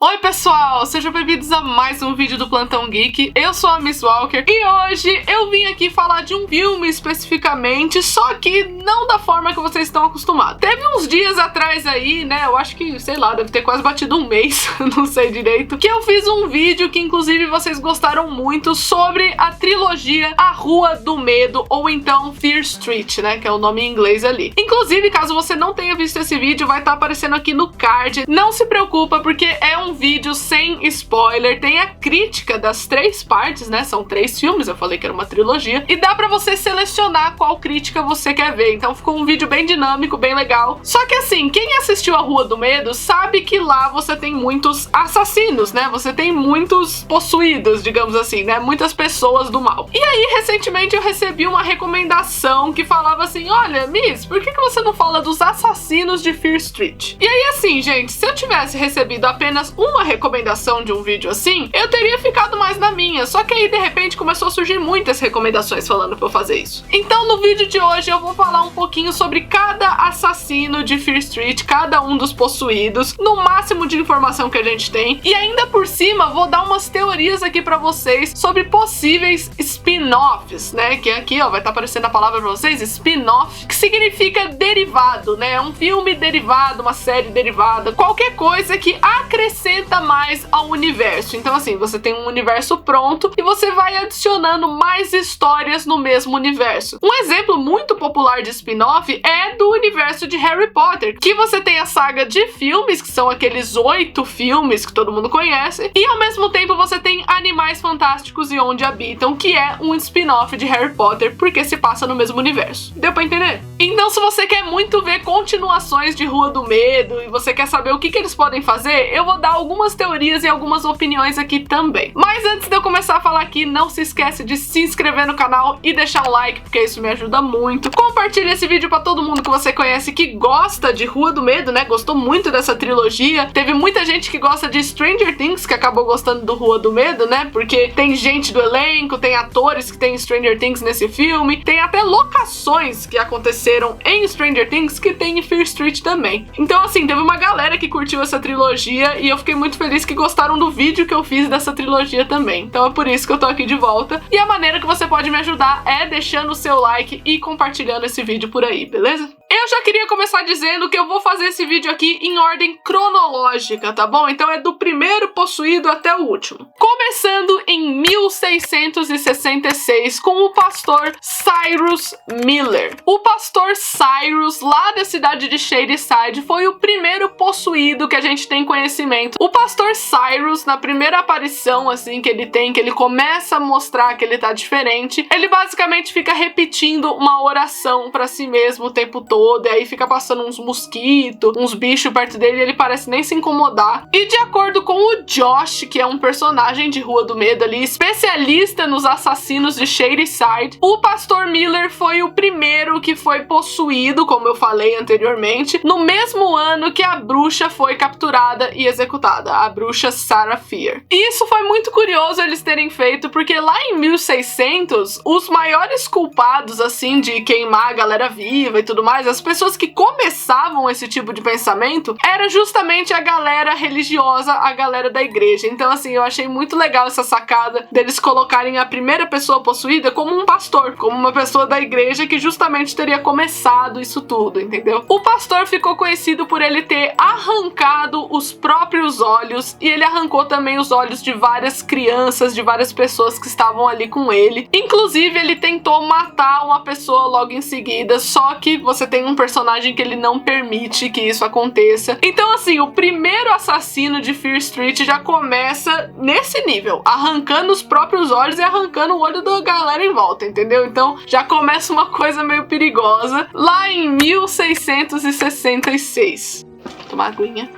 Oi pessoal, sejam bem-vindos a mais um vídeo do Plantão Geek. Eu sou a Miss Walker e hoje eu vim aqui falar de um filme especificamente, só que não da forma que vocês estão acostumados. Teve uns dias atrás aí, né, eu acho que, sei lá, deve ter quase batido um mês, não sei direito, que eu fiz um vídeo que inclusive vocês gostaram muito sobre a trilogia A Rua do Medo, ou então Fear Street, né, que é o nome em inglês ali. Inclusive, caso você não tenha visto esse vídeo, vai estar aparecendo aqui no card. Não se preocupa, porque é um vídeo sem spoiler, tem a crítica das 3 partes, né? São 3 filmes, eu falei que era uma trilogia, e dá pra você selecionar qual crítica você quer ver. Então ficou um vídeo bem dinâmico, bem legal. Só que assim, quem assistiu A Rua do Medo sabe que lá você tem muitos assassinos, né? Você tem muitos possuídos, digamos assim, né? Muitas pessoas do mal. E aí, recentemente eu recebi uma recomendação que falava assim: olha, Miss, por que você não fala dos assassinos de Fear Street? E aí assim, gente, se eu tivesse recebido apenas uma recomendação de um vídeo assim, eu teria ficado mais na minha. Só que aí, de repente, começou a surgir muitas recomendações falando pra eu fazer isso. Então, no vídeo de hoje, eu vou falar um pouquinho sobre cada assassino de Fear Street, cada um dos possuídos, no máximo de informação que a gente tem. E ainda por cima, vou dar umas teorias aqui pra vocês sobre possíveis spin-offs, né? Que aqui, ó, vai estar aparecendo a palavra pra vocês, spin-off, que significa derivado, né? Um filme derivado, uma série derivada, qualquer coisa que acrescenta mais ao universo. Então assim, você tem um universo pronto e você vai adicionando mais histórias no mesmo universo. Um exemplo muito popular de spin-off é do universo de Harry Potter, que você tem a saga de filmes, que são aqueles 8 filmes que todo mundo conhece, e ao mesmo tempo você tem Animais Fantásticos e Onde Habitam, que é um spin-off de Harry Potter, porque se passa no mesmo universo. Deu pra entender? Então, se você quer muito ver continuações de Rua do Medo e você quer saber o que eles podem fazer, eu vou dar algumas teorias e algumas opiniões aqui também. Mas antes de eu começar a falar aqui, não se esquece de se inscrever no canal e deixar um like, porque isso me ajuda muito. Compartilhe esse vídeo pra todo mundo que você conhece que gosta de Rua do Medo, né? Gostou muito dessa trilogia. Teve muita gente que gosta de Stranger Things, que acabou gostando do Rua do Medo, né? Porque tem gente do elenco, tem atores que tem Stranger Things nesse filme, tem até locações que aconteceram em Stranger Things que tem em Fear Street também. Então assim, teve uma galera que curtiu essa trilogia e eu fiquei muito feliz que gostaram do vídeo que eu fiz dessa trilogia também. Então é por isso que eu tô aqui de volta. E a maneira que você pode me ajudar é deixando o seu like e compartilhando esse vídeo por aí, beleza? Eu já queria começar dizendo que eu vou fazer esse vídeo aqui em ordem cronológica, tá bom? Então é do primeiro possuído até o último. Começando em 1666 com o pastor Cyrus Miller. O pastor Cyrus, lá da cidade de Shadyside, foi o primeiro possuído que a gente tem conhecimento. O pastor Cyrus, na primeira aparição assim que ele tem, que ele começa a mostrar que ele tá diferente, ele basicamente fica repetindo uma oração pra si mesmo o tempo todo. E aí fica passando uns mosquitos, uns bichos perto dele e ele parece nem se incomodar. E de acordo com o Josh, que é um personagem de Rua do Medo ali, especialista nos assassinos de Shadyside, o pastor Miller foi o primeiro que foi possuído, como eu falei anteriormente, no mesmo ano que a bruxa foi capturada e executada, a bruxa Sarah Fier. E isso foi muito curioso eles terem feito, porque lá em 1600, os maiores culpados, assim, de queimar a galera viva e tudo mais, as pessoas que começavam esse tipo de pensamento era justamente a galera religiosa, a galera da igreja. Então assim, eu achei muito legal essa sacada deles colocarem a primeira pessoa possuída como um pastor, como uma pessoa da igreja que justamente teria começado isso tudo, entendeu? O pastor ficou conhecido por ele ter arrancado os próprios olhos, e ele arrancou também os olhos de várias crianças, de várias pessoas que estavam ali com ele. Inclusive, ele tentou matar uma pessoa logo em seguida, só que você tem um personagem que ele não permite que isso aconteça. Então assim, o primeiro assassino de Fear Street já começa nesse nível, arrancando os próprios olhos e arrancando o olho da galera em volta, entendeu? Então já começa uma coisa meio perigosa lá em 1666. Vou tomar aguinha.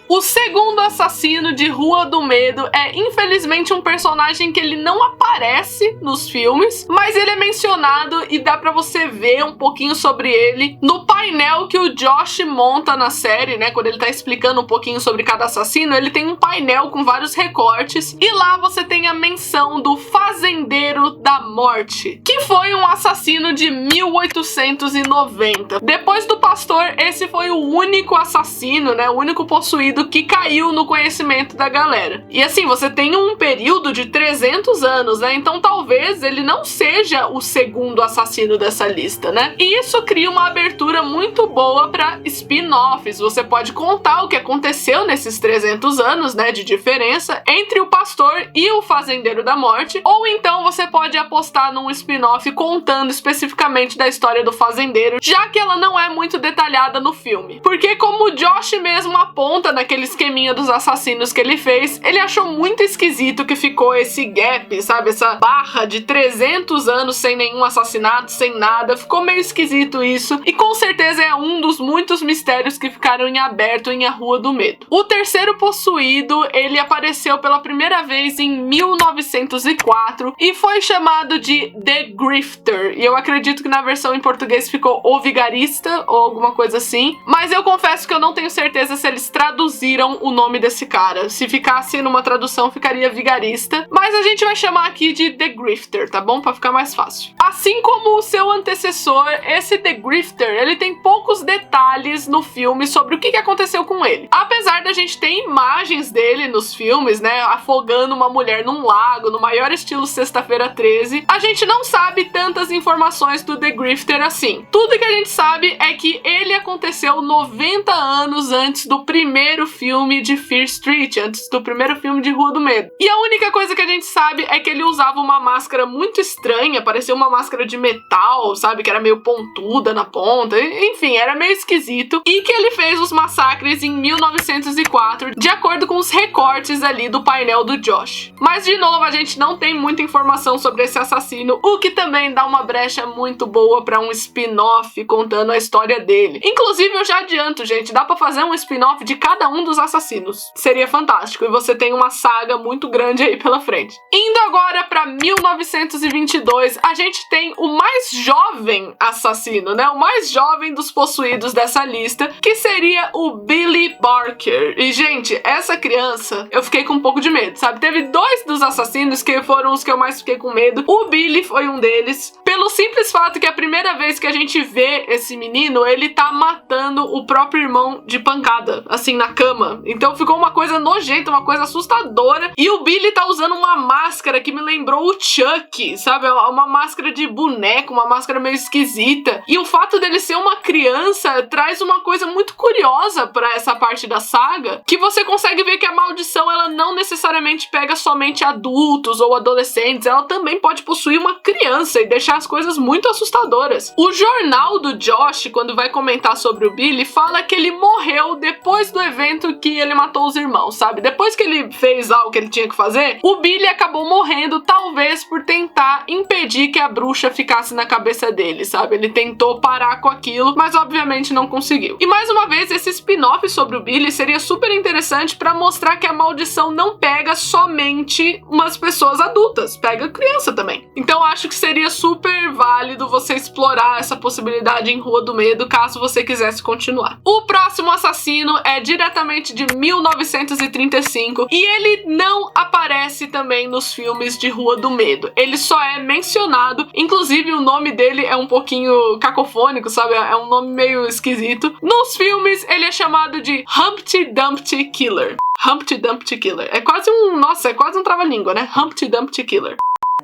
O segundo assassino de Rua do Medo é, infelizmente, um personagem que ele não aparece aparece nos filmes, mas ele é mencionado e dá pra você ver um pouquinho sobre ele no painel que o Josh monta na série, né? Quando ele tá explicando um pouquinho sobre cada assassino, ele tem um painel com vários recortes e lá você tem a menção do Fazendeiro da Morte, que foi um assassino de 1890. Depois do pastor, esse foi o único assassino, né? O único possuído que caiu no conhecimento da galera. E assim, você tem um período de 300 anos, né? Então talvez ele não seja o segundo assassino dessa lista, né? E isso cria uma abertura muito boa para spin-offs. Você pode contar o que aconteceu nesses 300 anos, né, de diferença entre o pastor e o fazendeiro da morte, ou então você pode apostar num spin-off contando especificamente da história do fazendeiro, já que ela não é muito detalhada no filme. Porque como o Josh mesmo aponta naquele esqueminha dos assassinos que ele fez, ele achou muito esquisito que ficou esse gap, sabe? Essa barra de 300 anos sem nenhum assassinato, sem nada. Ficou meio esquisito isso. E com certeza é um dos muitos mistérios que ficaram em aberto em A Rua do Medo. O terceiro possuído, ele apareceu pela primeira vez em 1904 e foi chamado de The Grifter. E eu acredito que na versão em português ficou O Vigarista ou alguma coisa assim. Mas eu confesso que eu não tenho certeza se eles traduziram o nome desse cara. Se ficasse numa tradução, ficaria Vigarista. Mas a gente vai chamar aqui de The Grifter, tá bom? Pra ficar mais fácil. Assim como o seu antecessor, esse The Grifter, ele tem poucos detalhes no filme sobre o que aconteceu com ele. Apesar da gente ter imagens dele nos filmes, né, afogando uma mulher num lago, no maior estilo Sexta-feira 13, a gente não sabe tantas informações do The Grifter assim. Tudo que a gente sabe é que ele aconteceu 90 anos antes do primeiro filme de Fear Street, antes do primeiro filme de Rua do Medo. E a única coisa que a gente sabe é que ele usava uma máscara muito estranha, parecia uma máscara de metal, sabe, que era meio pontuda na ponta, enfim, era meio esquisito, e que ele fez os massacres em 1904, de acordo com os recortes ali do painel do Josh. Mas, de novo, a gente não tem muita informação sobre esse assassino, o que também dá uma brecha muito boa pra um spin-off contando a história dele. Inclusive, eu já adianto, gente, dá pra fazer um spin-off de cada um dos assassinos. Seria fantástico, e você tem uma saga muito grande aí pela frente. Indo agora pra 1922, a gente tem o mais jovem assassino, né? O mais jovem dos possuídos dessa lista, que seria o Billy Barker. E, gente, essa criança, eu fiquei com um pouco de medo, sabe? Teve dois dos assassinos que foram os que eu mais fiquei com medo. O Billy foi um deles, pelo simples fato que a primeira vez que a gente vê esse menino, ele tá matando o próprio irmão de pancada, assim, na cama. Então ficou uma coisa nojenta, uma coisa assustadora. E o Billy tá usando uma máscara que me lembrou o Chuck, sabe? Uma máscara de boneco, uma máscara meio esquisita. E o fato dele ser uma criança traz uma coisa muito curiosa pra essa parte da saga, que você consegue ver que a maldição, ela não necessariamente pega somente adultos ou adolescentes, ela também pode possuir uma criança e deixar as coisas muito assustadoras. O jornal do Josh, quando vai comentar sobre o Billy, fala que ele morreu depois do evento que ele matou os irmãos, sabe? Depois que ele fez lá o que ele tinha que fazer, o Billy acabou morrendo, talvez por tentar impedir que a bruxa ficasse na cabeça dele, sabe? Ele tentou parar com aquilo, mas obviamente não conseguiu. E mais uma vez, esse spin-off sobre o Billy seria super interessante pra mostrar que a maldição não pega somente umas pessoas adultas, pega criança também. Então acho que seria super válido você explorar essa possibilidade em Rua do Medo, caso você quisesse continuar. O próximo assassino é diretamente de 1935 e ele não aparece também nos filmes de Rua do Medo. Ele só é mencionado, inclusive o nome dele é um pouquinho cacofônico, sabe? É um nome meio esquisito. Nos filmes ele é chamado de Humpty Dumpty Killer. Humpty Dumpty Killer. É quase um trava-língua, né? Humpty Dumpty Killer.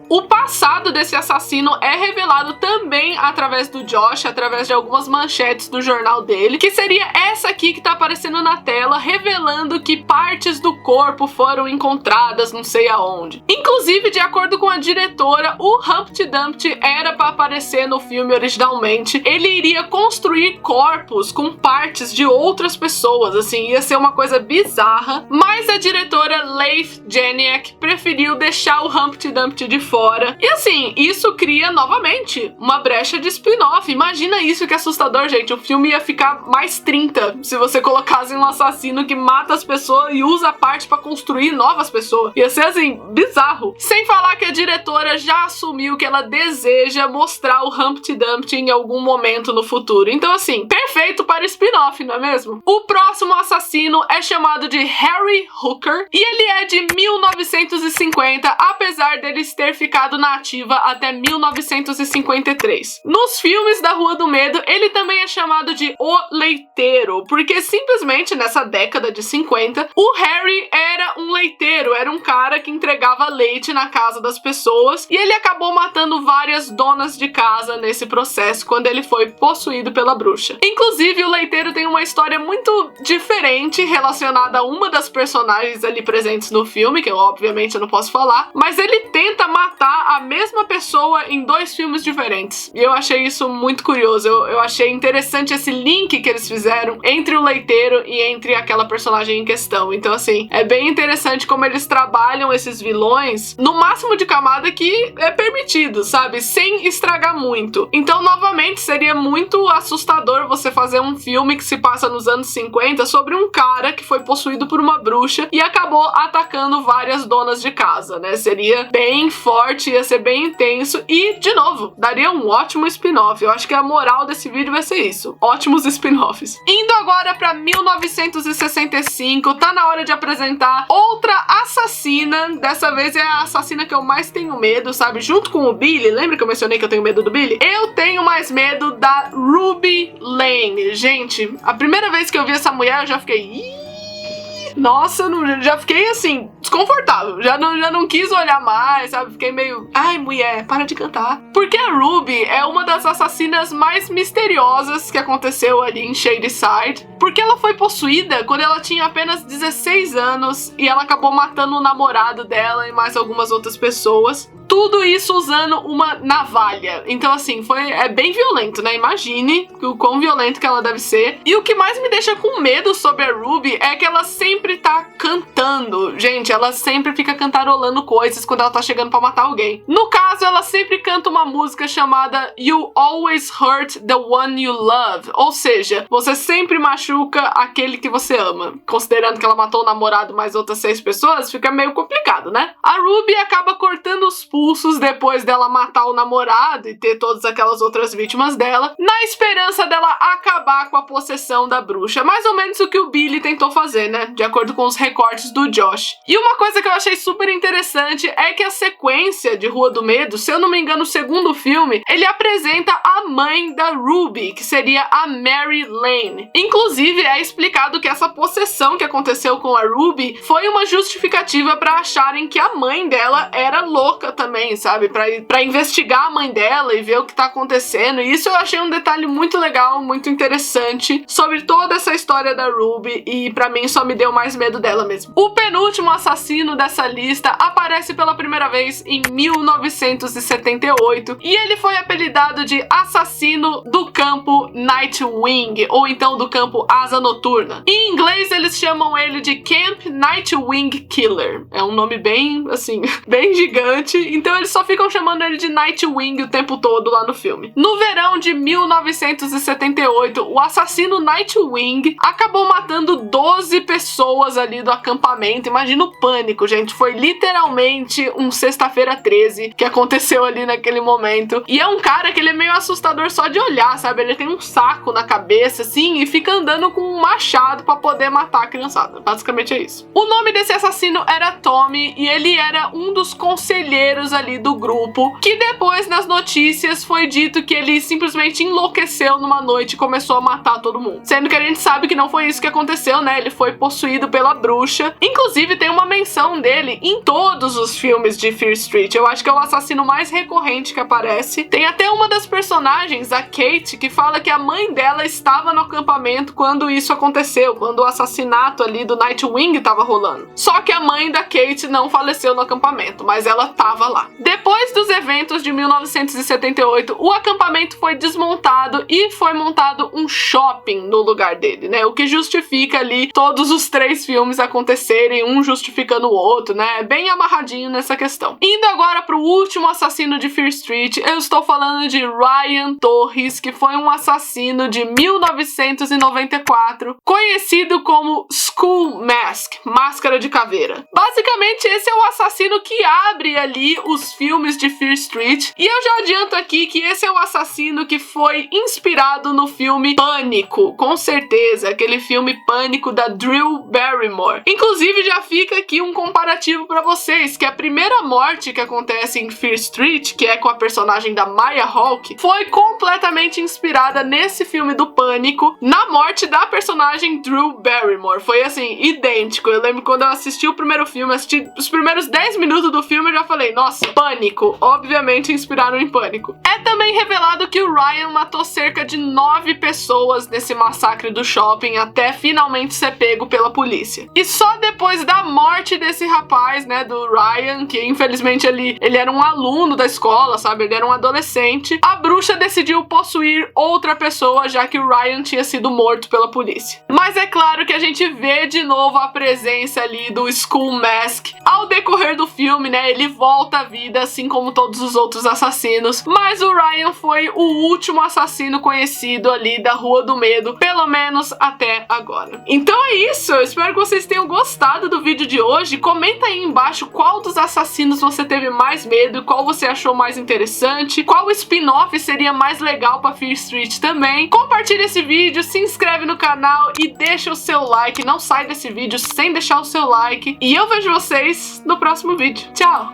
O passado desse assassino é revelado também através do Josh, através de algumas manchetes do jornal dele, que seria essa aqui que tá aparecendo na tela, revelando que partes do corpo foram encontradas não sei aonde. Inclusive, de acordo com a diretora, o Humpty Dumpty era para aparecer no filme originalmente. Ele iria construir corpos com partes de outras pessoas, assim, ia ser uma coisa bizarra, mas a diretora Leif Janiak preferiu deixar o Humpty Dumpty de fora. E assim, isso cria novamente uma brecha de spin-off. Imagina isso, que assustador, gente. O filme ia ficar mais 30 se você colocasse um assassino que mata as pessoas e usa a parte pra construir novas pessoas. Ia ser assim, bizarro. Sem falar que a diretora já assumiu que ela deseja mostrar o Humpty Dumpty em algum momento no futuro. Então assim, perfeito para spin-off, não é mesmo? O próximo assassino é chamado de Harry Hooker e ele é de 1950, apesar dele ter ficado na ativa até 1953. Nos filmes da Rua do Medo, ele também é chamado de O Leiteiro, porque simplesmente nessa década de 50, o Harry era um leiteiro, era um cara que entregava leite na casa das pessoas e ele acabou matando várias donas de casa nesse processo quando ele foi possuído pela bruxa. Inclusive, o leiteiro tem uma história muito diferente relacionada a uma das personagens ali presentes no filme, que eu obviamente não posso falar, mas ele tenta matar a mesma pessoa em 2 filmes diferentes. E eu achei isso muito curioso, eu achei interessante esse link que eles fizeram entre o leiteiro e entre aquela personagem em questão. Então assim, é bem interessante como eles trabalham esses vilões no máximo de camada que é permitido, sabe? Sem estragar muito. Então, novamente, seria muito assustador você fazer um filme que se passa nos anos 50 sobre um cara que foi possuído por uma bruxa e acabou atacando várias donas de casa, né? Seria bem forte, ia ser bem intenso e, de novo, daria um ótimo spin-off. Eu acho que a moral desse vídeo vai ser isso. Ótimos spin-offs. Indo agora pra 1965, tá na hora de apresentar outra assassina. Dessa vez é a assassina que eu mais tenho medo, sabe? Junto com o Billy, lembra que eu mencionei que eu tenho medo do Billy? Eu tenho mais medo da Ruby Lane. Gente, a primeira vez que eu vi essa mulher, eu já fiquei... Nossa, já fiquei assim, desconfortável. Já não quis olhar mais, sabe? Fiquei meio... Ai, mulher, para de cantar. Porque a Ruby é uma das assassinas mais misteriosas que aconteceu ali em Shadyside. Porque ela foi possuída quando ela tinha apenas 16 anos e ela acabou matando o namorado dela e mais algumas outras pessoas. Tudo isso usando uma navalha. Então, assim, é bem violento, né? Imagine o quão violento que ela deve ser. E o que mais me deixa com medo sobre a Ruby é que ela sempre tá cantando. Gente, ela sempre fica cantarolando coisas quando ela tá chegando pra matar alguém. No caso, ela sempre canta uma música chamada You Always Hurt the One You Love. Ou seja, você sempre machuca aquele que você ama. Considerando que ela matou o namorado mais outras 6 pessoas, fica meio complicado, né? A Ruby acaba cortando os pulsos depois dela matar o namorado e ter todas aquelas outras vítimas dela, na esperança dela acabar com a possessão da bruxa. Mais ou menos o que o Billy tentou fazer, né? De acordo com os recortes do Josh. E uma coisa que eu achei super interessante é que a sequência de Rua do Medo, se eu não me engano, o segundo filme, ele apresenta a mãe da Ruby, que seria a Mary Lane. Inclusive, é explicado que essa possessão que aconteceu com a Ruby foi uma justificativa para acharem que a mãe dela era louca também, sabe? Pra investigar a mãe dela e ver o que tá acontecendo. E isso eu achei um detalhe muito legal, muito interessante sobre toda essa história da Ruby e pra mim só me deu mais medo dela mesmo. O penúltimo assassino dessa lista aparece pela primeira vez em 1978 e ele foi apelidado de assassino do campo Nightwing, ou então do campo Asa Noturna. Em inglês eles chamam ele de Camp Nightwing Killer. É um nome bem, assim, bem gigante, então eles só ficam chamando ele de Nightwing o tempo todo lá no filme. No verão de 1978, o assassino Nightwing acabou matando 12 pessoas ali do acampamento. Imagina o pânico, gente. Foi literalmente um sexta-feira 13 que aconteceu ali naquele momento. E é um cara que ele é meio assustador só de olhar, sabe? Ele tem um saco na cabeça, assim, e fica andando com um machado pra poder matar a criançada. Basicamente é isso. O nome desse assassino era Tommy e ele era um dos conselheiros ali do grupo, que depois nas notícias foi dito que ele simplesmente enlouqueceu numa noite e começou a matar todo mundo. Sendo que a gente sabe que não foi isso que aconteceu, né? Ele foi possuído pela bruxa. Inclusive tem uma menção dele em todos os filmes de Fear Street. Eu acho que é o assassino mais recorrente que aparece. Tem até uma das personagens, a Kate, que fala que a mãe dela estava no acampamento quando isso aconteceu, quando o assassinato ali do Nightwing estava rolando. Só que a mãe da Kate não faleceu no acampamento, mas ela estava lá. lá. Depois dos eventos de 1978, o acampamento foi desmontado e foi montado um shopping no lugar dele, né? O que justifica ali todos os 3 filmes acontecerem, um justificando o outro, né? Bem amarradinho nessa questão. Indo agora pro último assassino de Fear Street, eu estou falando de Ryan Torres, que foi um assassino de 1994, conhecido como Skull Mask, Máscara de Caveira. Basicamente, esse é o assassino que abre ali os filmes de Fear Street, e eu já adianto aqui que esse é o assassino que foi inspirado no filme Pânico, com certeza, aquele filme Pânico da Drew Barrymore. Inclusive, já fica aqui um comparativo pra vocês, que a primeira morte que acontece em Fear Street, que é com a personagem da Maya Hawke, foi completamente inspirada nesse filme do Pânico, na morte da personagem Drew Barrymore. Foi assim, idêntico. Eu lembro quando eu assisti o primeiro filme, assisti os primeiros 10 minutos do filme, eu já falei, nossa, Pânico, obviamente inspiraram em Pânico. É também revelado que o Ryan matou cerca de 9 pessoas nesse massacre do shopping até finalmente ser pego pela polícia. E só depois da morte desse rapaz, né, do Ryan, que infelizmente ele era um aluno da escola, sabe, ele era um adolescente, a bruxa decidiu possuir outra pessoa, já que o Ryan tinha sido morto pela polícia. Mas é claro que a gente vê de novo a presença ali do Skull Mask ao decorrer do filme, né, ele volta à vida, assim como todos os outros assassinos, mas o Ryan foi o último assassino conhecido ali da Rua do Medo, pelo menos até agora. Então é isso, eu espero que vocês tenham gostado do vídeo de hoje. Comenta aí embaixo qual dos assassinos você teve mais medo e qual você achou mais interessante, qual spin-off seria mais legal pra Fear Street também. Compartilha esse vídeo, se inscreve no canal e deixa o seu like, não sai desse vídeo sem deixar o seu like, e eu vejo vocês no próximo vídeo. Tchau!